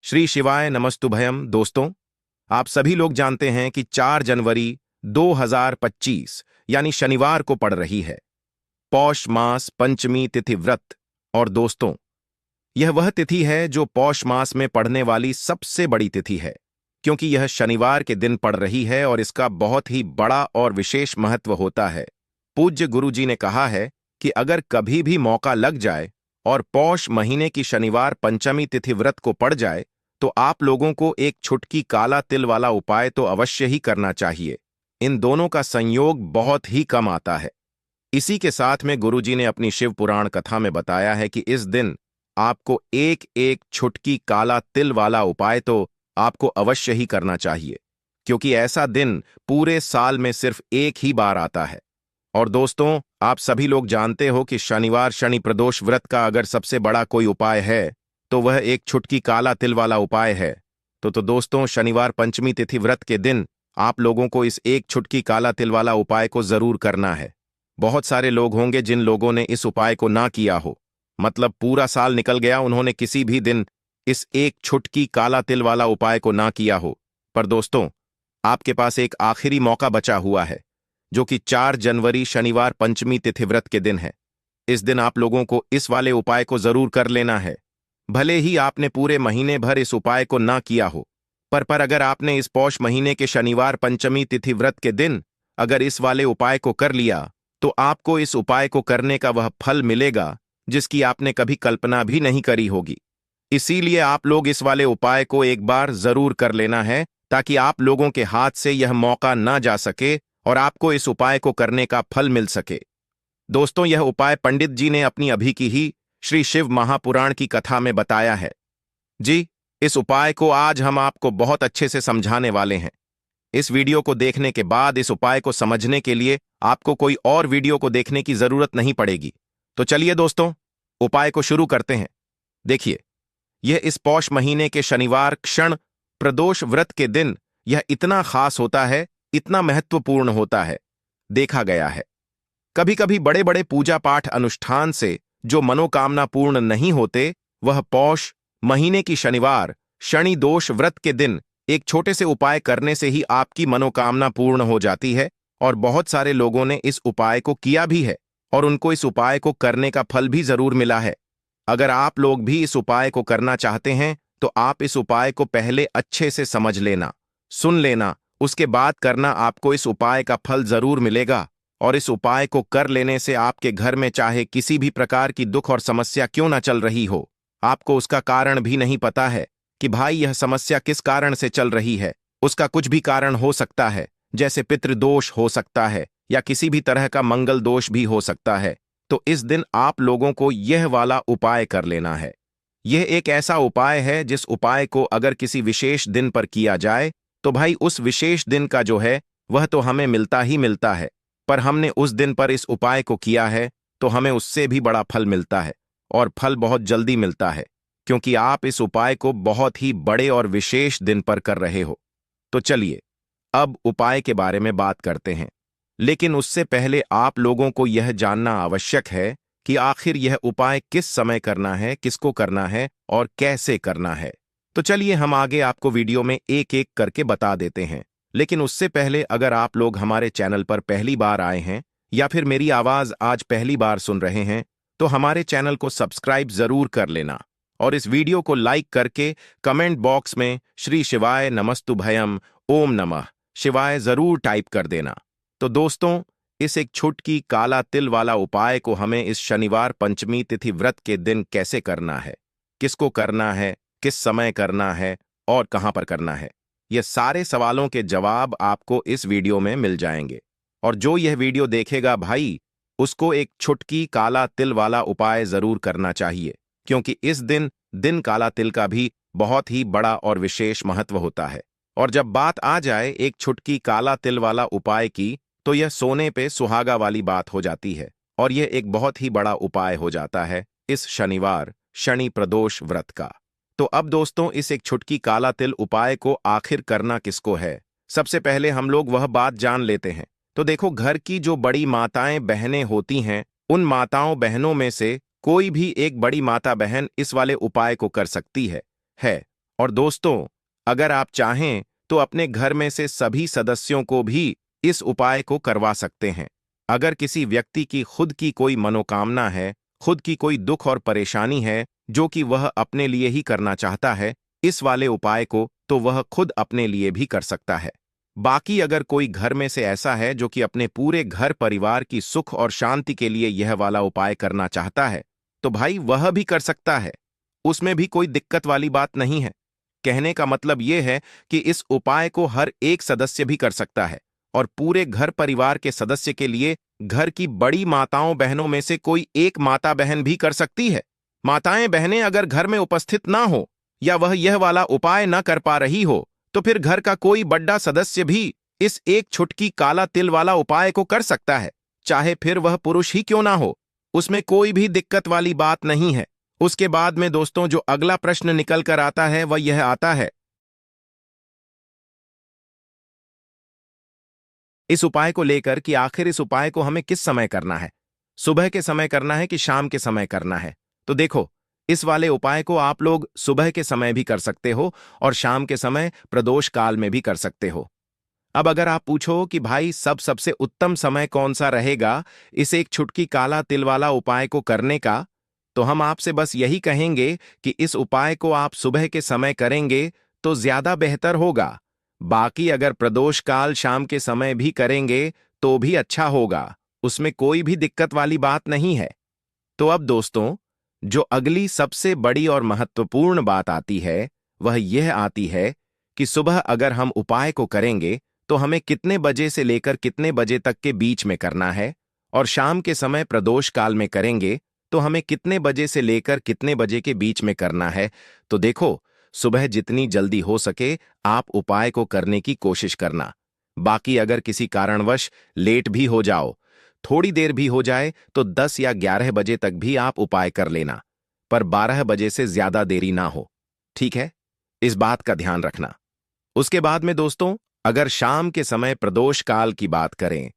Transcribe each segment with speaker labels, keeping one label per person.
Speaker 1: श्री शिवाय नमस्तुभयम। दोस्तों, आप सभी लोग जानते हैं कि 4 जनवरी 2025 यानी शनिवार को पड़ रही है पौष मास पंचमी तिथि व्रत। और दोस्तों, यह वह तिथि है जो पौष मास में पड़ने वाली सबसे बड़ी तिथि है, क्योंकि यह शनिवार के दिन पड़ रही है और इसका बहुत ही बड़ा और विशेष महत्व होता है। पूज्य गुरु जी ने कहा है कि अगर कभी भी मौका लग जाए और पौष महीने की शनिवार पंचमी तिथि व्रत को पड़ जाए तो आप लोगों को एक छुटकी काला तिल वाला उपाय तो अवश्य ही करना चाहिए। इन दोनों का संयोग बहुत ही कम आता है। इसी के साथ में गुरुजी ने अपनी शिव पुराण कथा में बताया है कि इस दिन आपको एक एक छुटकी काला तिल वाला उपाय तो आपको अवश्य ही करना चाहिए, क्योंकि ऐसा दिन पूरे साल में सिर्फ एक ही बार आता है। और दोस्तों, आप सभी लोग जानते हो कि शनिवार शनि प्रदोष व्रत का अगर सबसे बड़ा कोई उपाय है तो वह एक छुटकी काला तिल वाला उपाय है। तो दोस्तों, शनिवार पंचमी तिथि व्रत के दिन आप लोगों को इस एक छुटकी काला तिल वाला उपाय को जरूर करना है। बहुत सारे लोग होंगे जिन लोगों ने इस उपाय को ना किया हो, मतलब पूरा साल निकल गया, उन्होंने किसी भी दिन इस एक छुटकी काला तिल वाला उपाय को ना किया हो। पर दोस्तों, आपके पास एक आखिरी मौका बचा हुआ है, जो कि 4 जनवरी शनिवार पंचमी तिथि व्रत के दिन है। इस दिन आप लोगों को इस वाले उपाय को जरूर कर लेना है। भले ही आपने पूरे महीने भर इस उपाय को ना किया हो, पर अगर आपने इस पौष महीने के शनिवार पंचमी तिथि व्रत के दिन अगर इस वाले उपाय को कर लिया तो आपको इस उपाय को करने का वह फल मिलेगा जिसकी आपने कभी कल्पना भी नहीं करी होगी। इसीलिए आप लोग इस वाले उपाय को एक बार जरूर कर लेना है, ताकि आप लोगों के हाथ से यह मौका ना जा सके और आपको इस उपाय को करने का फल मिल सके। दोस्तों, यह उपाय पंडित जी ने अपनी अभी की ही श्री शिव महापुराण की कथा में बताया है। जी, इस उपाय को आज हम आपको बहुत अच्छे से समझाने वाले हैं। इस वीडियो को देखने के बाद इस उपाय को समझने के लिए आपको कोई और वीडियो को देखने की जरूरत नहीं पड़ेगी। तो चलिए दोस्तों, उपाय को शुरू करते हैं। देखिए, यह इस पौष महीने के शनिवार क्षण प्रदोष व्रत के दिन यह इतना खास होता है, इतना महत्वपूर्ण होता है। देखा गया है कभी कभी बड़े बड़े पूजा पाठ अनुष्ठान से जो मनोकामना पूर्ण नहीं होते, वह पौष महीने की शनिवार शनि दोष व्रत के दिन एक छोटे से उपाय करने से ही आपकी मनोकामना पूर्ण हो जाती है। और बहुत सारे लोगों ने इस उपाय को किया भी है और उनको इस उपाय को करने का फल भी जरूर मिला है। अगर आप लोग भी इस उपाय को करना चाहते हैं तो आप इस उपाय को पहले अच्छे से समझ लेना, सुन लेना, उसके बाद करना। आपको इस उपाय का फल जरूर मिलेगा। और इस उपाय को कर लेने से आपके घर में चाहे किसी भी प्रकार की दुख और समस्या क्यों ना चल रही हो, आपको उसका कारण भी नहीं पता है कि भाई यह समस्या किस कारण से चल रही है, उसका कुछ भी कारण हो सकता है, जैसे पितृदोष हो सकता है या किसी भी तरह का मंगल दोष भी हो सकता है। तो इस दिन आप लोगों को यह वाला उपाय कर लेना है। यह एक ऐसा उपाय है जिस उपाय को अगर किसी विशेष दिन पर किया जाए तो भाई उस विशेष दिन का जो है वह तो हमें मिलता ही मिलता है, पर हमने उस दिन पर इस उपाय को किया है तो हमें उससे भी बड़ा फल मिलता है, और फल बहुत जल्दी मिलता है, क्योंकि आप इस उपाय को बहुत ही बड़े और विशेष दिन पर कर रहे हो। तो चलिए अब उपाय के बारे में बात करते हैं, लेकिन उससे पहले आप लोगों को यह जानना आवश्यक है कि आखिर यह उपाय किस समय करना है, किसको करना है और कैसे करना है। तो चलिए हम आगे आपको वीडियो में एक एक करके बता देते हैं। लेकिन उससे पहले अगर आप लोग हमारे चैनल पर पहली बार आए हैं या फिर मेरी आवाज आज पहली बार सुन रहे हैं तो हमारे चैनल को सब्सक्राइब जरूर कर लेना और इस वीडियो को लाइक करके कमेंट बॉक्स में श्री शिवाय नमस्तुभयम ओम नमः शिवाय जरूर टाइप कर देना। तो दोस्तों, इस एक छुटकी काला तिल वाला उपाय को हमें इस शनिवार पंचमी तिथि व्रत के दिन कैसे करना है, किसको करना है, किस समय करना है और कहां पर करना है, ये सारे सवालों के जवाब आपको इस वीडियो में मिल जाएंगे। और जो यह वीडियो देखेगा भाई, उसको एक छुटकी काला तिल वाला उपाय जरूर करना चाहिए, क्योंकि इस दिन काला तिल का भी बहुत ही बड़ा और विशेष महत्व होता है। और जब बात आ जाए एक छुटकी काला तिल वाला उपाय की, तो यह सोने पे सुहागा वाली बात हो जाती है और यह एक बहुत ही बड़ा उपाय हो जाता है इस शनिवार शनि प्रदोष व्रत का। तो अब दोस्तों, इस एक छुटकी काला तिल उपाय को आखिर करना किसको है, सबसे पहले हम लोग वह बात जान लेते हैं। तो देखो, घर की जो बड़ी माताएं बहनें होती हैं, उन माताओं बहनों में से कोई भी एक बड़ी माता बहन इस वाले उपाय को कर सकती है। और दोस्तों, अगर आप चाहें तो अपने घर में से सभी सदस्यों को भी इस उपाय को करवा सकते हैं। अगर किसी व्यक्ति की खुद की कोई मनोकामना है, खुद की कोई दुख और परेशानी है जो कि वह अपने लिए ही करना चाहता है इस वाले उपाय को, तो वह खुद अपने लिए भी कर सकता है। बाकी अगर कोई घर में से ऐसा है जो कि अपने पूरे घर परिवार की सुख और शांति के लिए यह वाला उपाय करना चाहता है, तो भाई वह भी कर सकता है। उसमें भी कोई दिक्कत वाली बात नहीं है। कहने का मतलब यह है कि इस उपाय को हर एक सदस्य भी कर सकता है और पूरे घर परिवार के सदस्य के लिए घर की बड़ी माताओं बहनों में से कोई एक माता बहन भी कर सकती है। माताएं बहनें अगर घर में उपस्थित ना हो या वह यह वाला उपाय न कर पा रही हो, तो फिर घर का कोई बड़ा सदस्य भी इस एक छुटकी काला तिल वाला उपाय को कर सकता है, चाहे फिर वह पुरुष ही क्यों ना हो। उसमें कोई भी दिक्कत वाली बात नहीं है। उसके बाद में दोस्तों जो अगला प्रश्न निकल कर आता है वह यह आता है, इस उपाय को लेकर कि आखिर इस उपाय को हमें किस समय करना है, सुबह के समय करना है कि शाम के समय करना है। तो देखो, इस वाले उपाय को आप लोग सुबह के समय भी कर सकते हो और शाम के समय प्रदोष काल में भी कर सकते हो। अब अगर आप पूछो कि भाई सबसे उत्तम समय कौन सा रहेगा इस एक छुटकी काला तिल वाला उपाय को करने का, तो हम आपसे बस यही कहेंगे कि इस उपाय को आप सुबह के समय करेंगे तो ज्यादा बेहतर होगा। बाकी अगर प्रदोष काल शाम के समय भी करेंगे तो भी अच्छा होगा, उसमें कोई भी दिक्कत वाली बात नहीं है। तो अब दोस्तों, जो अगली सबसे बड़ी और महत्वपूर्ण बात आती है वह यह आती है कि सुबह अगर हम उपाय को करेंगे तो हमें कितने बजे से लेकर कितने बजे तक के बीच में करना है, और शाम के समय प्रदोष काल में करेंगे तो हमें कितने बजे से लेकर कितने बजे के बीच में करना है। तो देखो, सुबह जितनी जल्दी हो सके आप उपाय को करने की कोशिश करना। बाकी अगर किसी कारणवश लेट भी हो जाओ, थोड़ी देर भी हो जाए, तो 10 या 11 बजे तक भी आप उपाय कर लेना, पर 12 बजे से ज्यादा देरी ना हो। ठीक है, इस बात का ध्यान रखना। उसके बाद में दोस्तों, अगर शाम के समय प्रदोष काल की बात करें,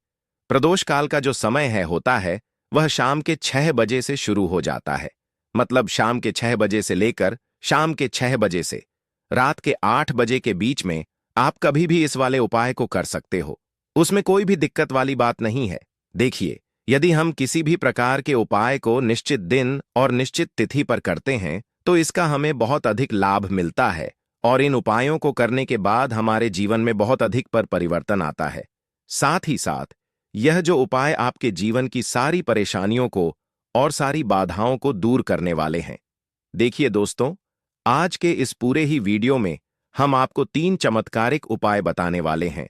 Speaker 1: प्रदोष काल का जो समय है होता है वह शाम के 6 बजे से शुरू हो जाता है। मतलब शाम के 6 बजे से लेकर शाम के 6 बजे से रात के 8 बजे के बीच में आप कभी भी इस वाले उपाय को कर सकते हो। उसमें कोई भी दिक्कत वाली बात नहीं है। देखिए, यदि हम किसी भी प्रकार के उपाय को निश्चित दिन और निश्चित तिथि पर करते हैं तो इसका हमें बहुत अधिक लाभ मिलता है और इन उपायों को करने के बाद हमारे जीवन में बहुत अधिक परिवर्तन आता है। साथ ही साथ यह जो उपाय आपके जीवन की सारी परेशानियों को और सारी बाधाओं को दूर करने वाले हैं। देखिए दोस्तों, आज के इस पूरे ही वीडियो में हम आपको 3 चमत्कारिक उपाय बताने वाले हैं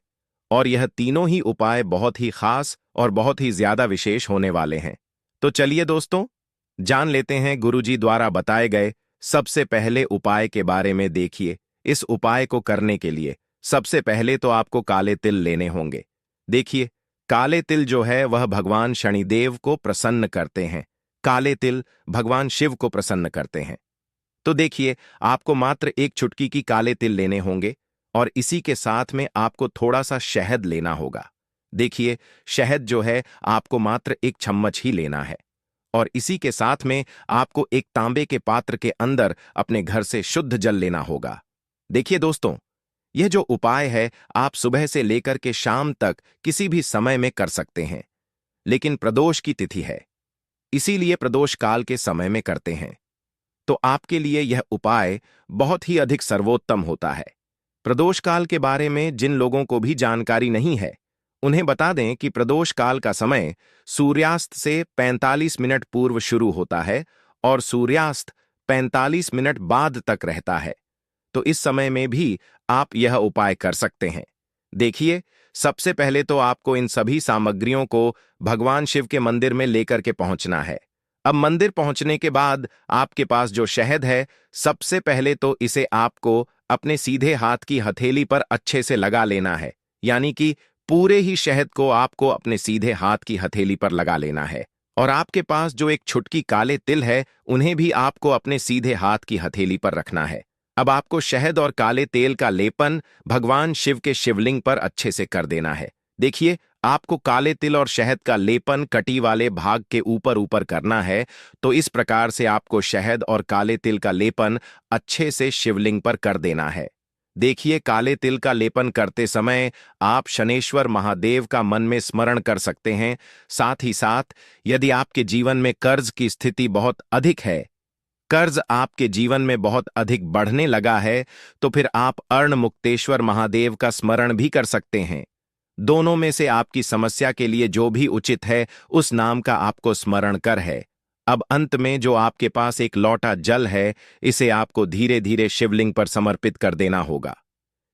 Speaker 1: और यह तीनों ही उपाय बहुत ही खास और बहुत ही ज्यादा विशेष होने वाले हैं। तो चलिए दोस्तों, जान लेते हैं गुरुजी द्वारा बताए गए सबसे पहले उपाय के बारे में। देखिए, इस उपाय को करने के लिए सबसे पहले तो आपको काले तिल लेने होंगे। देखिए, काले तिल जो है वह भगवान शनिदेव को प्रसन्न करते हैं। काले तिल भगवान शिव को प्रसन्न करते हैं। तो देखिए, आपको मात्र एक चुटकी की काले तिल लेने होंगे और इसी के साथ में आपको थोड़ा सा शहद लेना होगा। देखिए, शहद जो है आपको मात्र 1 चम्मच ही लेना है और इसी के साथ में आपको एक तांबे के पात्र के अंदर अपने घर से शुद्ध जल लेना होगा। देखिए दोस्तों, यह जो उपाय है आप सुबह से लेकर के शाम तक किसी भी समय में कर सकते हैं, लेकिन प्रदोष की तिथि है, इसीलिए प्रदोष काल के समय में करते हैं। तो आपके लिए यह उपाय बहुत ही अधिक सर्वोत्तम होता है। प्रदोष काल के बारे में जिन लोगों को भी जानकारी नहीं है, उन्हें बता दें कि प्रदोष काल का समय सूर्यास्त से 45 मिनट पूर्व शुरू होता है और सूर्यास्त 45 मिनट बाद तक रहता है। तो इस समय में भी आप यह उपाय कर सकते हैं। देखिए, सबसे पहले तो आपको इन सभी सामग्रियों को भगवान शिव के मंदिर में लेकर के पहुंचना है। अब मंदिर पहुंचने के बाद आपके पास जो शहद है, सबसे पहले तो इसे आपको अपने सीधे हाथ की हथेली पर अच्छे से लगा लेना है। यानी कि पूरे ही शहद को आपको अपने सीधे हाथ की हथेली पर लगा लेना है। और आपके पास जो एक छुटकी काले तिल है, उन्हें भी आपको अपने सीधे हाथ की हथेली पर रखना है। अब आपको शहद और काले तेल का लेपन भगवान शिव के शिवलिंग पर अच्छे से कर देना है। देखिए, आपको काले तिल और शहद का लेपन कटी वाले भाग के ऊपर ऊपर करना है। तो इस प्रकार से आपको शहद और काले तिल का लेपन अच्छे से शिवलिंग पर कर देना है। देखिए, काले तिल का लेपन करते समय आप शनेश्वर महादेव का मन में स्मरण कर सकते हैं। साथ ही साथ यदि आपके जीवन में कर्ज की स्थिति बहुत अधिक है, कर्ज आपके जीवन में बहुत अधिक बढ़ने लगा है, तो फिर आप अर्ण मुक्तेश्वर महादेव का स्मरण भी कर सकते हैं। दोनों में से आपकी समस्या के लिए जो भी उचित है उस नाम का आपको स्मरण कर है। अब अंत में जो आपके पास एक लौटा जल है, इसे आपको धीरे धीरे शिवलिंग पर समर्पित कर देना होगा।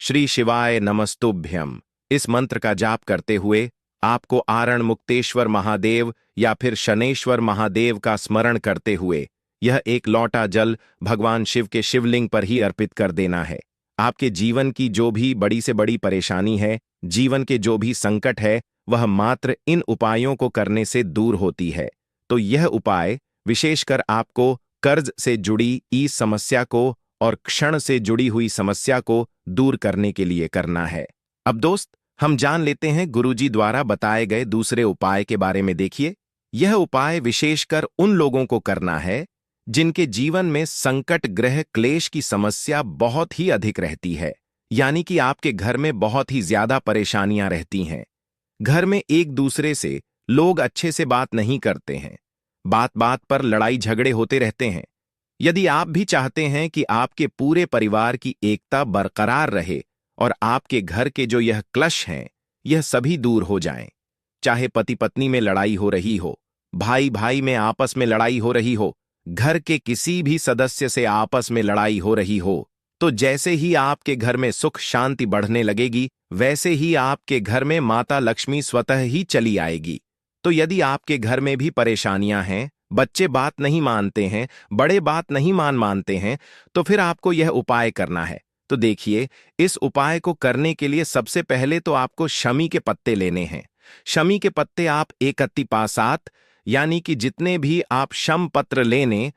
Speaker 1: श्री शिवाय नमस्तुभ्यम इस मंत्र का जाप करते हुए आपको आरण मुक्तेश्वर महादेव या फिर शनेश्वर महादेव का स्मरण करते हुए यह एक लौटा जल भगवान शिव के शिवलिंग पर ही अर्पित कर देना है। आपके जीवन की जो भी बड़ी से बड़ी परेशानी है, जीवन के जो भी संकट है, वह मात्र इन उपायों को करने से दूर होती है। तो यह उपाय विशेषकर आपको कर्ज से जुड़ी इस समस्या को और क्षण से जुड़ी हुई समस्या को दूर करने के लिए करना है। अब दोस्त, हम जान लेते हैं गुरुजी द्वारा बताए गए दूसरे उपाय के बारे में। देखिए, यह उपाय विशेषकर उन लोगों को करना है जिनके जीवन में संकट ग्रह क्लेश की समस्या बहुत ही अधिक रहती है, यानी कि आपके घर में बहुत ही ज्यादा परेशानियां रहती हैं। घर में एक दूसरे से लोग अच्छे से बात नहीं करते हैं, बात बात पर लड़ाई झगड़े होते रहते हैं। यदि आप भी चाहते हैं कि आपके पूरे परिवार की एकता बरकरार रहे और आपके घर के जो यह क्लेश हैं, यह सभी दूर हो जाएं, चाहे पति पत्नी में लड़ाई हो रही हो, भाई भाई में आपस में लड़ाई हो रही हो, घर के किसी भी सदस्य से आपस में लड़ाई हो रही हो, तो जैसे ही आपके घर में सुख शांति बढ़ने लगेगी, वैसे ही आपके घर में माता लक्ष्मी स्वतः ही चली आएगी। तो यदि आपके घर में भी परेशानियां हैं, बच्चे बात नहीं मानते हैं, बड़े बात नहीं मानते हैं, तो फिर आपको यह उपाय करना है। तो देखिए, इस उपाय को करने के लिए सबसे पहले तो आपको शमी के पत्ते लेने हैं। शमी के पत्ते आप 31 पासात यानी कि जितने भी आप शम पत्र लेने,